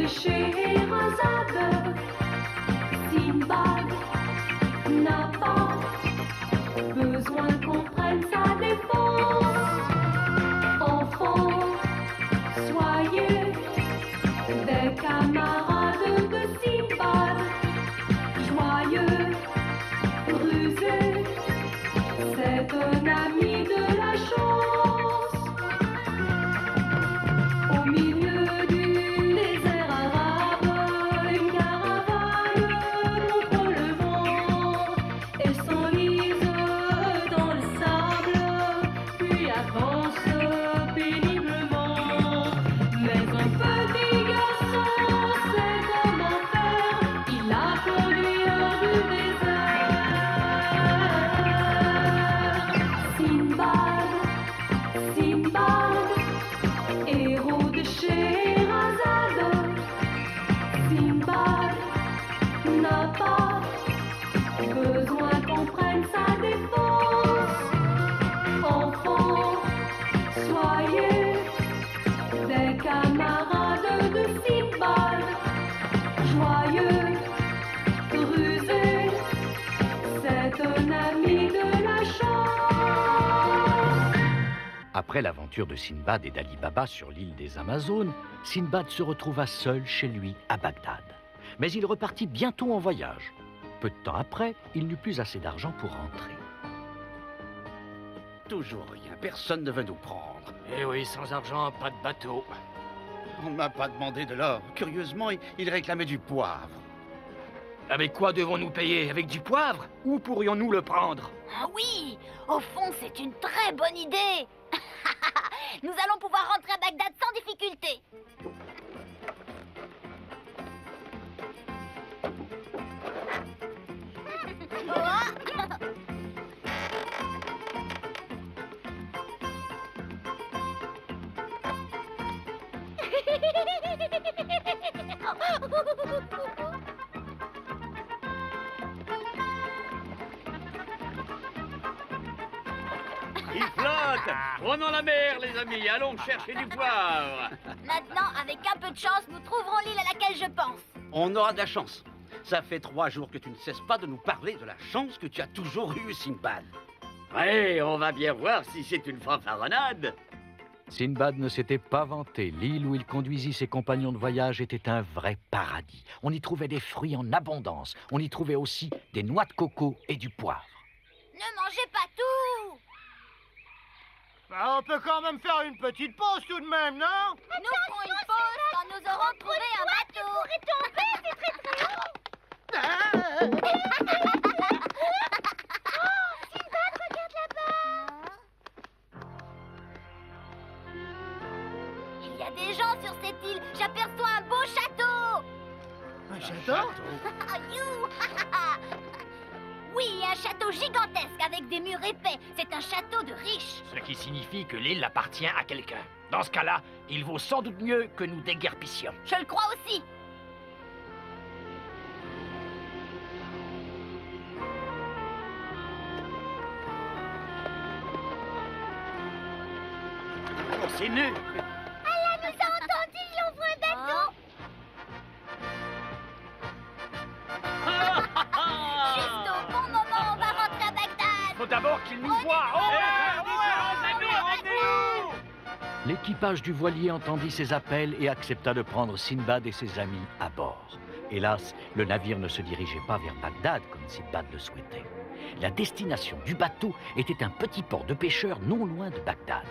Scheherazade. Sinbad n'a pas besoin qu'on prenne sa défense. Enfants, soyez des camarades de Sinbad. Joyeux, rusé, c'est un ami de la chance. Au milieu du désert arabe, une caravane contre le vent et s'enlise dans le sable, puis avance péniblement. Mais un petit garçon sait comment faire, il a conduit hors du désert. Sinbad, Sinbad, héros de Scheherazade. Sinbad n'a pas besoin qu'on prenne sa défense. Enfants, soyez des camarades de Sinbad. Joyeux, rusé, c'est un ami de la chance. Après l'aventure de Sinbad et d'Ali Baba sur l'île des Amazones, Sinbad se retrouva seul chez lui à Bagdad. Mais il repartit bientôt en voyage. Peu de temps après, il n'eut plus assez d'argent pour rentrer. Toujours rien, personne ne veut nous prendre. Eh oui, sans argent, pas de bateau. On ne m'a pas demandé de l'or. Curieusement, il réclamait du poivre. Avec quoi devons-nous payer? Avec du poivre? Où pourrions-nous le prendre? Ah oui, au fond, c'est une très bonne idée. Nous allons pouvoir rentrer à Bagdad sans difficulté. Il flotte! Prenons la mer, les amis, allons chercher du poivre. Maintenant, avec un peu de chance, nous trouverons l'île à laquelle je pense. On aura de la chance. Ça fait 3 jours que tu ne cesses pas de nous parler de la chance que tu as toujours eue, Sinbad. Ouais, on va bien voir si c'est une fanfaronnade. Sinbad ne s'était pas vanté. L'île où il conduisit ses compagnons de voyage était un vrai paradis. On y trouvait des fruits en abondance. On y trouvait aussi des noix de coco et du poivre. Ne mangez pas tout. Bah, on peut quand même faire une petite pause tout de même, non? Nous ferons une pause quand nous aurons trouvé un bateau. Il y a des gens sur cette île. J'aperçois un beau château. Un château? Ah, you. Oui, un château gigantesque avec des murs épais. C'est un château de riches. Ce qui signifie que l'île appartient à quelqu'un. Dans ce cas-là, il vaut sans doute mieux que nous déguerpissions. Je le crois aussi. Oh, c'est nul. Allah nous a entendus, il envoie un bateau. Juste au bon moment, on va rentrer à Bagdad. Faut d'abord qu'il nous voie. L'équipage du voilier entendit ses appels et accepta de prendre Sinbad et ses amis à bord. Hélas, le navire ne se dirigeait pas vers Bagdad comme Sinbad le souhaitait. La destination du bateau était un petit port de pêcheurs non loin de Bagdad.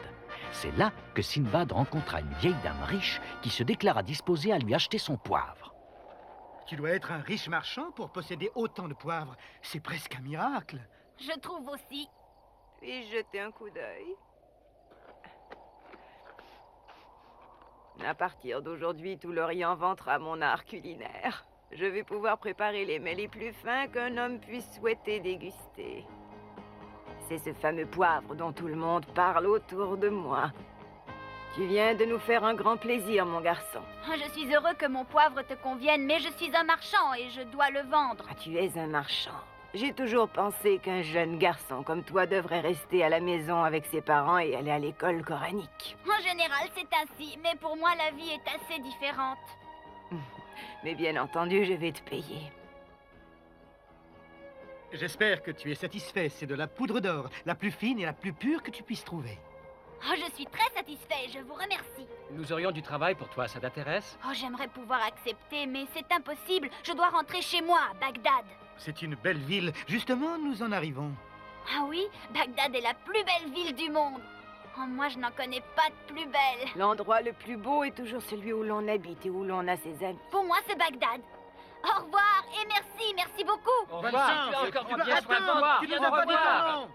C'est là que Sinbad rencontra une vieille dame riche qui se déclara disposée à lui acheter son poivre. Tu dois être un riche marchand pour posséder autant de poivre. C'est presque un miracle. Je trouve aussi. Puis-je jeter un coup d'œil? À partir d'aujourd'hui, tout l'Orient vantera mon art culinaire. Je vais pouvoir préparer les mets les plus fins qu'un homme puisse souhaiter déguster. C'est ce fameux poivre dont tout le monde parle autour de moi. Tu viens de nous faire un grand plaisir, mon garçon. Je suis heureux que mon poivre te convienne, mais je suis un marchand et je dois le vendre. Ah, tu es un marchand. J'ai toujours pensé qu'un jeune garçon comme toi devrait rester à la maison avec ses parents et aller à l'école coranique. En général, c'est ainsi, mais pour moi, la vie est assez différente. Mais bien entendu, je vais te payer. J'espère que tu es satisfait. C'est de la poudre d'or, la plus fine et la plus pure que tu puisses trouver. Oh, je suis très satisfait, je vous remercie. Nous aurions du travail pour toi, ça t'intéresse? Oh, j'aimerais pouvoir accepter, mais c'est impossible. Je dois rentrer chez moi, à Bagdad. C'est une belle ville. Justement, nous en arrivons. Ah oui, Bagdad est la plus belle ville du monde. Oh, moi, je n'en connais pas de plus belle. L'endroit le plus beau est toujours celui où l'on habite et où l'on a ses amis. Pour moi, c'est Bagdad. Au revoir et merci beaucoup. Au Bonne revoir. chance. Tu as encore Tu bien vas- soin de Attends, toi. tu nous Au as pas dit revoir. ton nom.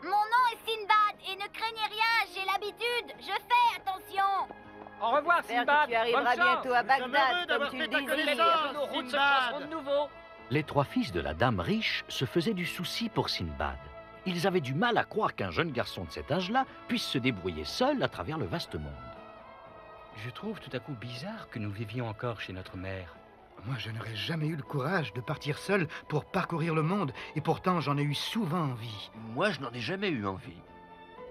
Mon nom est Sinbad et ne craignez rien, j'ai l'habitude. Je fais attention. Au revoir, J'espère Sinbad. que tu arriveras Bonne chance. bientôt à Nous sommes heureux Bagdad, comme d'avoir tu fait le ta désires. connaissance. Nos routes se Sinbad. croiseront de nouveau. Les 3 fils de la dame riche se faisaient du souci pour Sinbad. Ils avaient du mal à croire qu'un jeune garçon de cet âge-là puisse se débrouiller seul à travers le vaste monde. Je trouve tout à coup bizarre que nous vivions encore chez notre mère. Moi, je n'aurais jamais eu le courage de partir seul pour parcourir le monde. Et pourtant, j'en ai eu souvent envie. Moi, je n'en ai jamais eu envie.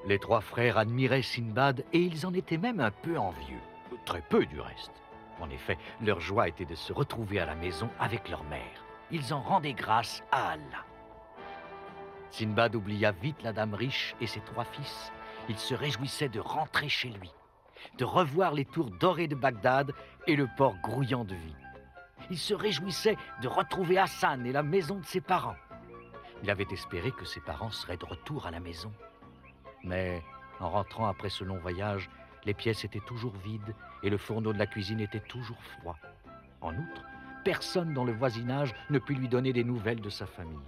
Les 3 frères admiraient Sinbad et ils en étaient même un peu envieux. Très peu du reste. En effet, leur joie était de se retrouver à la maison avec leur mère. Ils en rendaient grâce à Allah. Sinbad oublia vite la dame riche et ses 3 fils. Il se réjouissait de rentrer chez lui, de revoir les tours dorées de Bagdad et le port grouillant de vie. Il se réjouissait de retrouver Hassan et la maison de ses parents. Il avait espéré que ses parents seraient de retour à la maison. Mais en rentrant après ce long voyage, les pièces étaient toujours vides et le fourneau de la cuisine était toujours froid. En outre, personne dans le voisinage ne put lui donner des nouvelles de sa famille.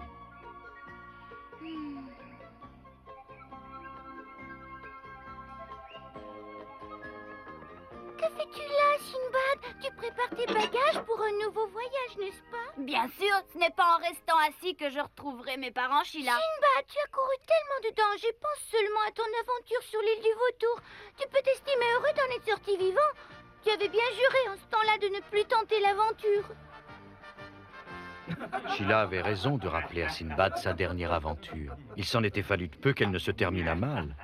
Que fais-tu là, Sinbad? Tu prépares tes bagages pour un nouveau voyage, n'est-ce pas? Bien sûr, ce n'est pas en restant assis que je retrouverai mes parents, Sheila. Sinbad, tu as couru tellement de dangers. Pense seulement à ton aventure sur l'île du Vautour. Tu peux t'estimer heureux d'en être sorti vivant. Tu avais bien juré en ce temps-là de ne plus tenter l'aventure. Sheila avait raison de rappeler à Sinbad sa dernière aventure. Il s'en était fallu de peu qu'elle ne se terminât mal.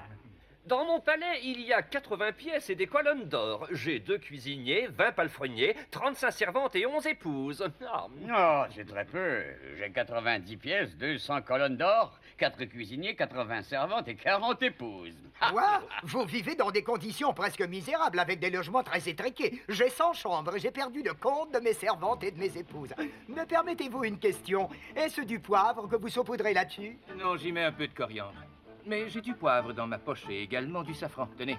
Dans mon palais, il y a 80 pièces et des colonnes d'or. J'ai 2 cuisiniers, 20 palefreniers, 35 servantes et 11 épouses. Ah. Oh, c'est très peu. J'ai 90 pièces, 200 colonnes d'or, 4 cuisiniers, 80 servantes et 40 épouses. Quoi? Vous vivez dans des conditions presque misérables avec des logements très étriqués. J'ai 100 chambres, j'ai perdu le compte de mes servantes et de mes épouses. Me permettez-vous une question? Est-ce du poivre que vous saupoudrez là-dessus? Non, j'y mets un peu de coriandre. Mais j'ai du poivre dans ma poche et également du safran. Tenez.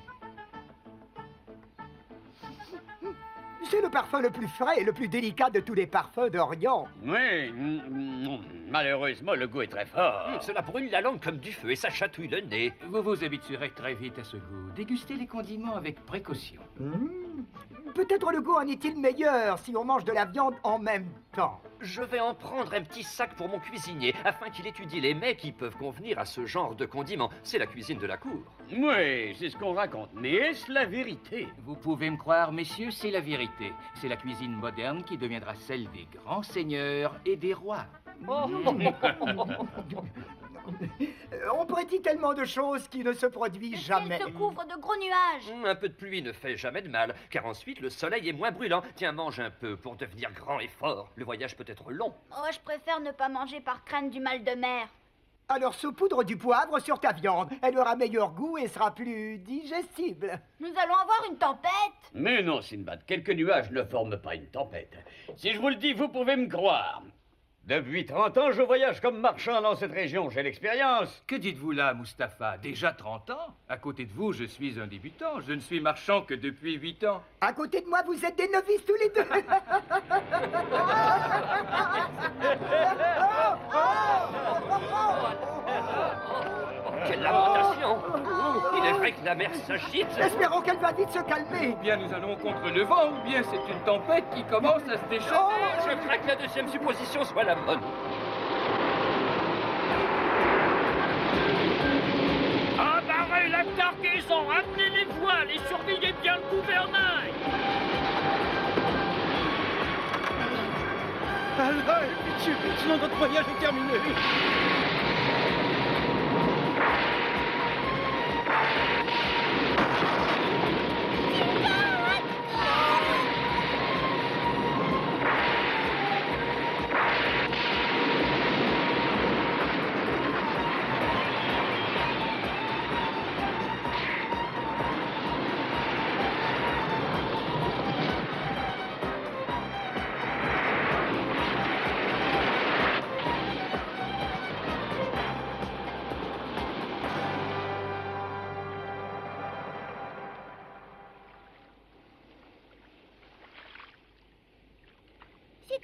C'est le parfum le plus frais et le plus délicat de tous les parfums d'Orient. Oui, malheureusement, le goût est très fort. Cela brûle la langue comme du feu et ça chatouille le nez. Vous vous habituerez très vite à ce goût. Dégustez les condiments avec précaution. Peut-être le goût en est-il meilleur si on mange de la viande en même temps. Je vais en prendre un petit sac pour mon cuisinier afin qu'il étudie les mets qui peuvent convenir à ce genre de condiments. C'est la cuisine de la cour. Oui, c'est ce qu'on raconte. Mais est-ce la vérité? Vous pouvez me croire, messieurs, c'est la vérité. C'est la cuisine moderne qui deviendra celle des grands seigneurs et des rois. On prédit tellement de choses qui ne se produisent jamais. Elle se couvre de gros nuages. Un peu de pluie ne fait jamais de mal, car ensuite le soleil est moins brûlant. Tiens, mange un peu pour devenir grand et fort. Le voyage peut être long. Oh, je préfère ne pas manger par crainte du mal de mer. Alors saupoudre du poivre sur ta viande. Elle aura meilleur goût et sera plus digestible. Nous allons avoir une tempête. Mais non, Sinbad, quelques nuages ne forment pas une tempête. Si je vous le dis, vous pouvez me croire. Depuis 30 ans, je voyage comme marchand dans cette région, j'ai l'expérience. Que dites-vous là, Mustapha? Déjà 30 ans? À côté de vous, je suis un débutant. Je ne suis marchand que depuis 8 ans. À côté de moi, vous êtes des novices tous les deux. Quelle lamentation! Il est vrai que la mer s'agite. Espérons qu'elle va vite se calmer. Ou bien nous allons contre le vent, ou bien c'est une tempête qui commence à se déchaîner. Je crains que la deuxième supposition soit la bonne. Embarrez la cargaison, amenez les voiles et surveillez bien le gouvernail. Allah, pitié, sinon notre voyage est terminé.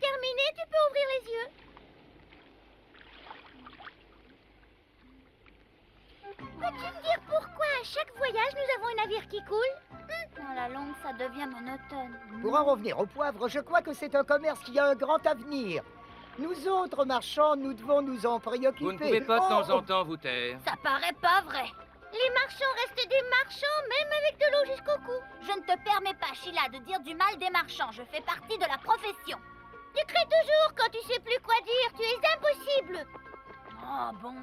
terminé, tu peux ouvrir les yeux. Peux-tu me dire pourquoi à chaque voyage nous avons un navire qui coule? À la longue, ça devient monotone. Pour en revenir au poivre, je crois que c'est un commerce qui a un grand avenir. Nous autres marchands, nous devons nous en préoccuper. Vous ne pouvez pas de temps en temps vous taire. Ça paraît pas vrai. Les marchands restent des marchands, même avec de l'eau jusqu'au cou. Je ne te permets pas, Sheila, de dire du mal des marchands. Je fais partie de la profession. Tu cries toujours quand tu sais plus quoi dire. Tu es impossible. Oh bon.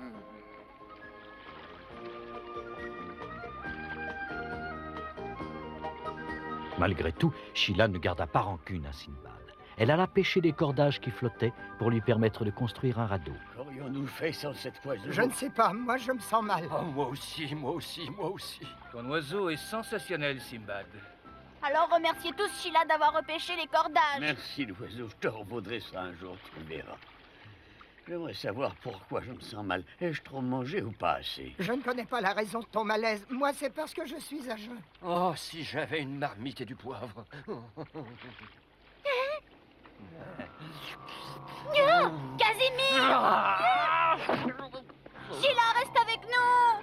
Malgré tout, Sheila ne garda pas rancune à Sinbad. Elle alla pêcher des cordages qui flottaient pour lui permettre de construire un radeau. Qu'aurions-nous fait sans cette oiseau? Je ne sais pas, moi je me sens mal. Oh, moi aussi, moi aussi, moi aussi. Ton oiseau est sensationnel, Simbad. Alors remerciez tous Sheila d'avoir repêché les cordages. Merci, l'oiseau. Je te revaudrai ça un jour, tu verras. J'aimerais savoir pourquoi je me sens mal. Ai-je trop mangé ou pas assez? Je ne connais pas la raison de ton malaise. Moi, c'est parce que je suis à jeun. Oh, si j'avais une marmite et du poivre. Casimir! Sheila, reste avec nous!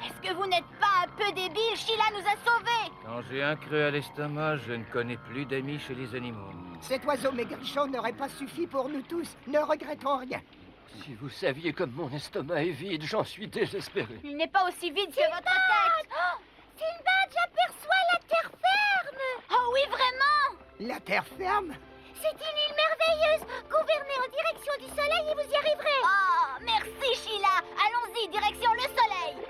Est-ce que vous n'êtes pas un peu débile? Sheila nous a sauvés! Quand j'ai un creux à l'estomac, je ne connais plus d'amis chez les animaux. Cet oiseau maigrichon n'aurait pas suffi pour nous tous. Ne regrettons rien. Si vous saviez comme mon estomac est vide, j'en suis désespéré. Il n'est pas aussi vide que votre tête! Oh, Sinbad, j'aperçois la terre ferme! Oh oui, vraiment! La terre ferme? C'est une île merveilleuse! Gouvernez en direction du soleil et vous y arriverez! Oh, merci Sheila! Allons-y, direction le soleil!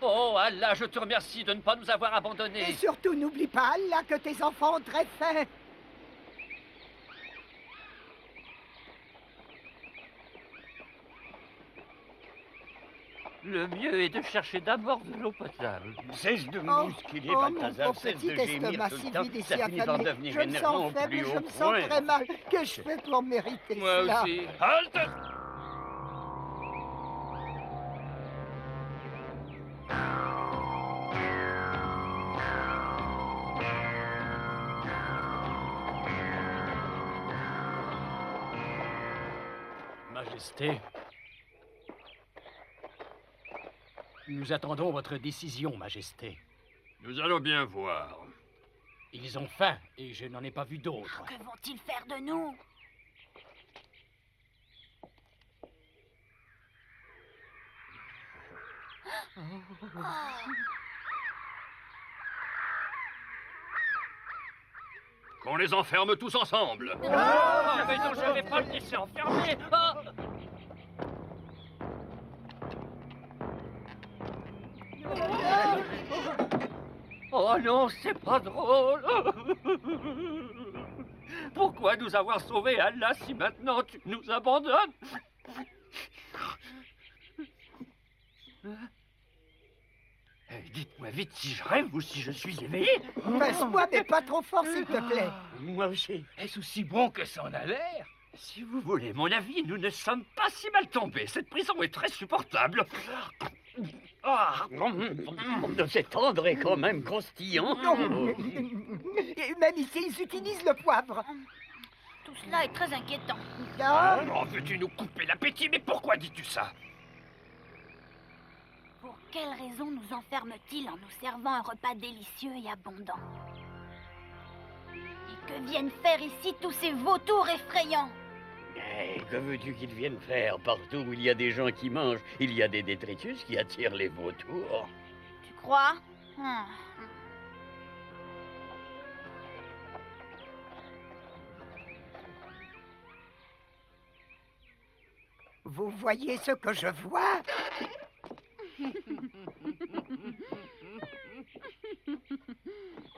Oh Allah, je te remercie de ne pas nous avoir Et abandonnés. surtout, n'oublie pas, Allah, que tes enfants ont très faim. Le mieux est de chercher d'abord de l'eau potable. Cesse de Oh, mousquiller, mon Balthazar, pauvre cesse petit de gémir estomac tout si le temps. vide et si Ça finit par affamé. devenir Je me énervant sens au faible, plus je haut me sens point. très mal. Qu'ai-je fait pour mériter Moi cela? aussi. Halte! Majesté, nous attendons votre décision, Majesté. Nous allons bien voir. Ils ont faim et je n'en ai pas vu d'autres. Que vont-ils faire de nous? Qu'on les enferme tous ensemble. Oh, mais non, je vais pas le laisser enfermer. Oh. Oh non, c'est pas drôle. Pourquoi nous avoir sauvés, Allah, si maintenant tu nous abandonnes? Dites-moi vite si je rêve ou si je suis éveillé. Passe-moi, mais pas trop fort, s'il te plaît. Moi aussi. Est-ce aussi bon que ça en a l'air? Si vous voulez mon avis, nous ne sommes pas si mal tombés. Cette prison est très supportable. Ah. C'est tendre et quand même croustillant. Non. Et même ici, ils utilisent le poivre. Tout cela est très inquiétant. Ah, Oh, veux-tu nous couper l'appétit? Mais pourquoi dis-tu ça? Pour quelle raison nous enferme-t-il en nous servant un repas délicieux et abondant? Et que viennent faire ici tous ces vautours effrayants? Que veux-tu qu'ils viennent faire? Partout où il y a des gens qui mangent, il y a des détritus qui attirent les vautours. Tu crois? vous voyez ce que je vois?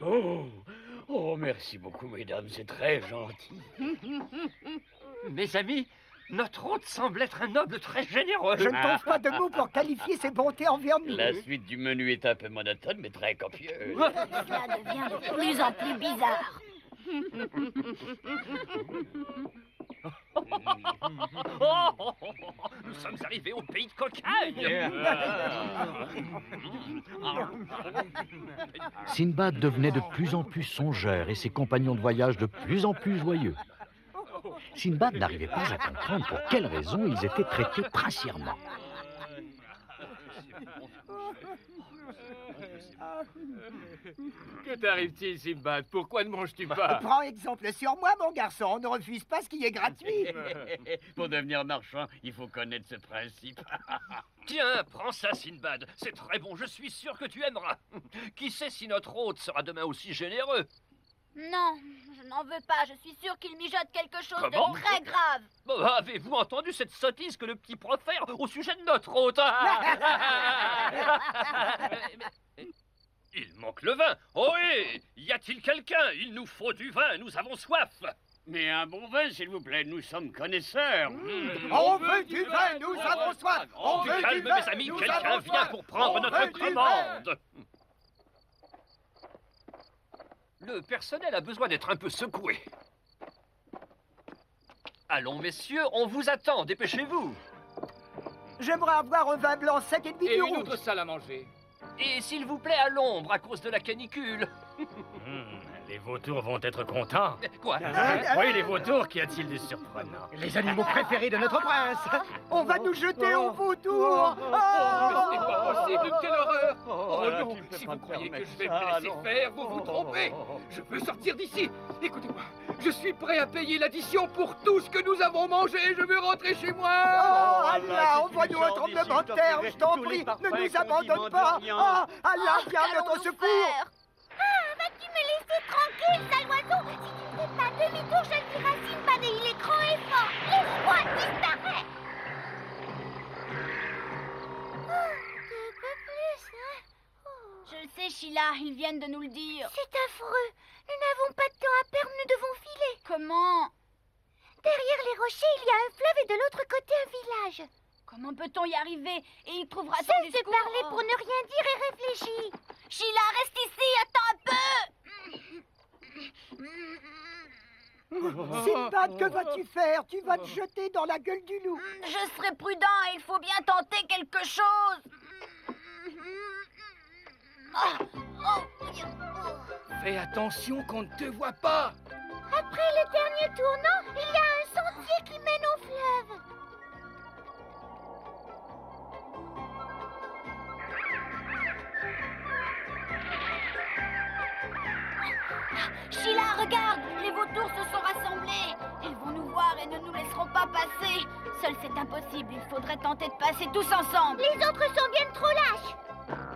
Oh, merci beaucoup, mesdames, c'est très gentil. Mes amis, notre hôte semble être un noble très généreux. Je ne trouve pas de mots pour qualifier ses bontés envers nous. La suite du menu est un peu monotone, mais très copieuse. Cela devient de plus en plus bizarre. Nous sommes arrivés au pays de cocagne. Sinbad devenait de plus en plus songeur et ses compagnons de voyage de plus en plus joyeux. Sinbad n'arrivait pas à comprendre pour quelles raisons ils étaient traités princièrement. Que t'arrive-t-il, Sinbad? Pourquoi ne manges-tu pas? Prends exemple sur moi, mon garçon. On ne refuse pas ce qui est gratuit. Pour devenir marchand, il faut connaître ce principe. Tiens, prends ça, Sinbad. C'est très bon, je suis sûr que tu aimeras. Qui sait si notre hôte sera demain aussi généreux? Non, je n'en veux pas. Je suis sûre qu'il mijote quelque chose Comment? de très grave. Bon, avez-vous entendu cette sottise que le petit profère au sujet de notre hôte? Il manque le vin. Oh oui, y a-t-il quelqu'un? Il nous faut du vin, nous avons soif. Mais un bon vin, s'il vous plaît, nous sommes connaisseurs. On veut du vin, nous avons soif. On veut Calme, du vin, mes amis, nous quelqu'un avons vient soif. pour prendre On notre veut du commande. Le personnel a besoin d'être un peu secoué. Allons, messieurs, on vous attend, dépêchez-vous. J'aimerais avoir un vin blanc sec et demi Et une rouge. autre salle à manger. Et s'il vous plaît, à l'ombre, à cause de la canicule. Les vautours vont être contents. Quoi? Oui, les vautours, qu'y a-t-il de surprenant? Les animaux préférés de notre prince. On va nous jeter au vautour. Ce n'est pas possible, quelle horreur! Oh non, si vous croyez que je vais me laisser faire, vous vous trompez. Je veux sortir d'ici. Écoutez-moi, je suis prêt à payer l'addition pour tout ce que nous avons mangé. Je veux rentrer chez moi. Oh, Allah, envoie-nous un tremblement de terre, je t'en prie. Ne nous abandonne pas. Oh, Allah, viens à notre secours. Ah, vas-tu me laisser tranquille, sale oiseau? Si tu ne fais pas demi-tour, je le dirai à Sinbad et il est grand et fort. Laisse-moi disparaître. Pas plus, hein? Je le sais, Sheila, ils viennent de nous le dire. C'est affreux. Nous n'avons pas de temps à perdre, nous devons filer. Comment? Derrière les rochers, il y a un fleuve et de l'autre côté un village. Comment peut-on y arriver? Et il trouvera-t-on du secours? Cesse de parler pour ne rien dire et réfléchis. Sheila, reste ici, attends un peu. Sinbad, que vas-tu faire? Tu vas te jeter dans la gueule du loup. Je serai prudent et il faut bien tenter quelque chose. Fais attention qu'on ne te voit pas. Après le dernier tournant, il y a un sentier qui mène au fleuve. Sheila, regarde, les vautours se sont rassemblés. Ils vont nous voir et ne nous laisseront pas passer. Seul c'est impossible, il faudrait tenter de passer tous ensemble. Les autres sont bien trop lâches.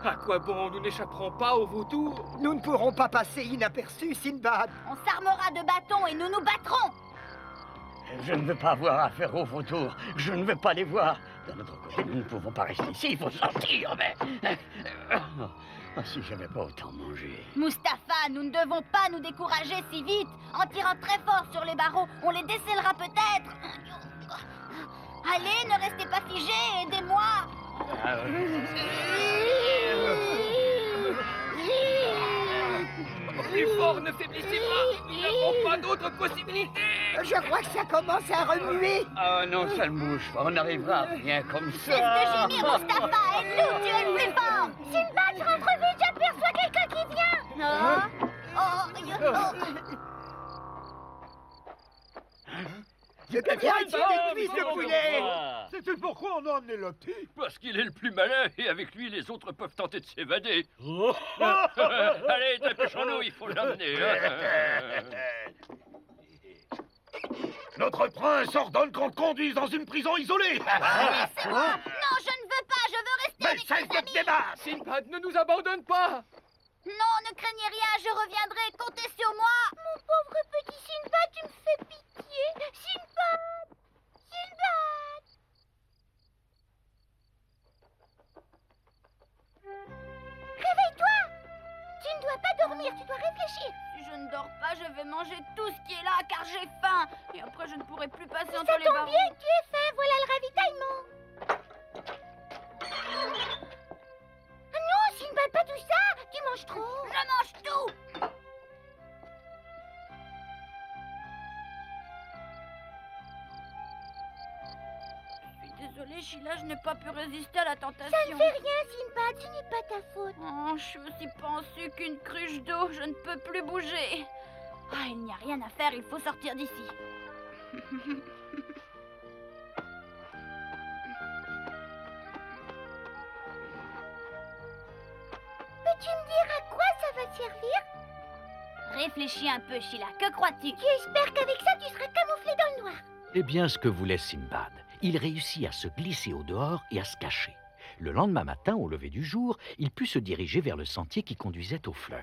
À quoi bon? Nous n'échapperons pas aux vautours. Nous ne pourrons pas passer inaperçus, Sinbad. On s'armera de bâtons et nous nous battrons. Je ne veux pas avoir affaire aux vautours. Je ne veux pas les voir. D'un autre côté, nous ne pouvons pas rester ici. Il faut sortir, mais... si j'avais pas autant mangé. Mustapha, nous ne devons pas nous décourager si vite. En tirant très fort sur les barreaux, on les décellera peut-être. Allez, ne restez pas figés, aidez-moi. Plus fort, ne faiblissez pas. Nous n'avons pas d'autre possibilité. Je crois que ça commence à remuer. Ah non, ça ne bouge pas. On n'arrivera à rien comme ça. Cesse de gémir, Mustapha, aide-nous, tu es le plus fort. Sinbad, rentre vite, j'aperçois quelqu'un qui vient. Vérifiez des cuisses de poulet. C'était pourquoi on a emmené le petit? Parce qu'il est le plus malin et avec lui, les autres peuvent tenter de s'évader. Allez, dépêchons-nous, il faut l'emmener. Notre prince ordonne qu'on te conduise dans une prison isolée. C'est moi. Non, je ne veux pas, je veux rester Mais avec cesse mes de te débattre. Sinbad, ne nous abandonne pas. Non, ne craignez rien, je reviendrai, comptez sur moi. Mon pauvre petit Sinbad, tu me fais pitié. Sinbad, Sinbad. Réveille-toi. Tu ne dois pas dormir tu dois réfléchir. Si je ne dors pas, je vais manger tout ce qui est là, car j'ai faim. Et après, je ne pourrai plus passer entre les barreaux. Ça tombe bien, tu es faim, voilà le ravitaillement. Ah non, Sinbad, pas tout ça. Tu manges trop. Je mange tout. Désolée, Sheila, je n'ai pas pu résister à la tentation. Ça ne fait rien, Sinbad, ce n'est pas ta faute. Oh, je me suis pensé qu'une cruche d'eau, je ne peux plus bouger. Ah, il n'y a rien à faire, il faut sortir d'ici. Peux-tu me dire à quoi ça va servir? Réfléchis un peu, Sheila, que crois-tu? J'espère qu'avec ça, tu seras camouflé dans le noir. Eh bien, ce que voulait Sinbad. Il réussit à se glisser au dehors et à se cacher. Le lendemain matin, au lever du jour, il put se diriger vers le sentier qui conduisait au fleuve.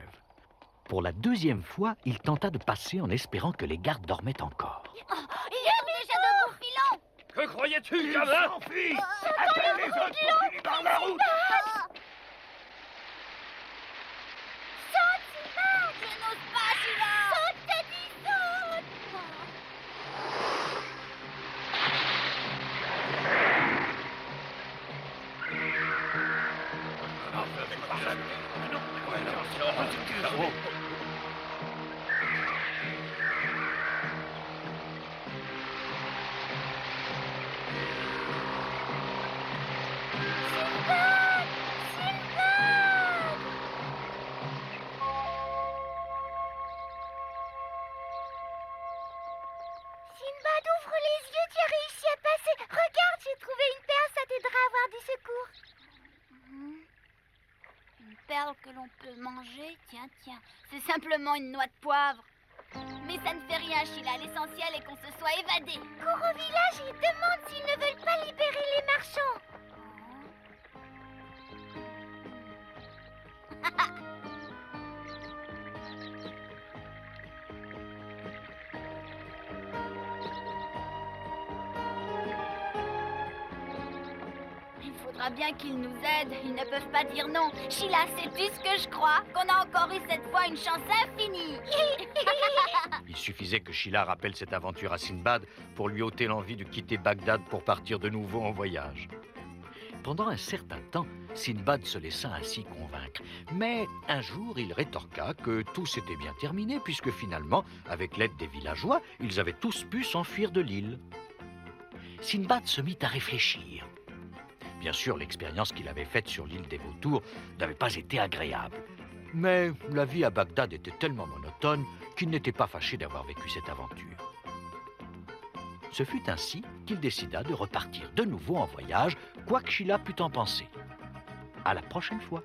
Pour la deuxième fois, il tenta de passer en espérant que les gardes dormaient encore. Oh, il est déjà debout, filon. Que croyais-tu, gamin? S'enfuit! Appelle les autres pour finir par la route! Saute, Sinbad! Je n'ose pas, Sheila! Saute, t'as dit, saute! Sinbad, ouvre les yeux, tu as réussi à passer. Regarde, j'ai trouvé une perle, ça t'aidera à avoir du secours. Une perle que l'on peut manger? Tiens, c'est simplement une noix de poivre. Mais ça ne fait rien, Sheila, l'essentiel est qu'on se soit évadé. Cours au village et demande s'ils ne veulent pas libérer les marchands. Il faudra bien qu'ils nous aident, ils ne peuvent pas dire non. Sheila, sais-tu ce que je crois? Qu'on a encore eu cette fois une chance infinie. Il suffisait que Sheila rappelle cette aventure à Sinbad pour lui ôter l'envie de quitter Bagdad pour partir de nouveau en voyage. Pendant un certain temps, Sinbad se laissa ainsi convaincre. Mais un jour, il rétorqua que tout s'était bien terminé puisque finalement, avec l'aide des villageois, ils avaient tous pu s'enfuir de l'île. Sinbad se mit à réfléchir. Bien sûr, l'expérience qu'il avait faite sur l'île des Vautours n'avait pas été agréable. Mais la vie à Bagdad était tellement monotone qu'il n'était pas fâché d'avoir vécu cette aventure. Ce fut ainsi qu'il décida de repartir de nouveau en voyage, quoi que Sheila pût en penser. À la prochaine fois.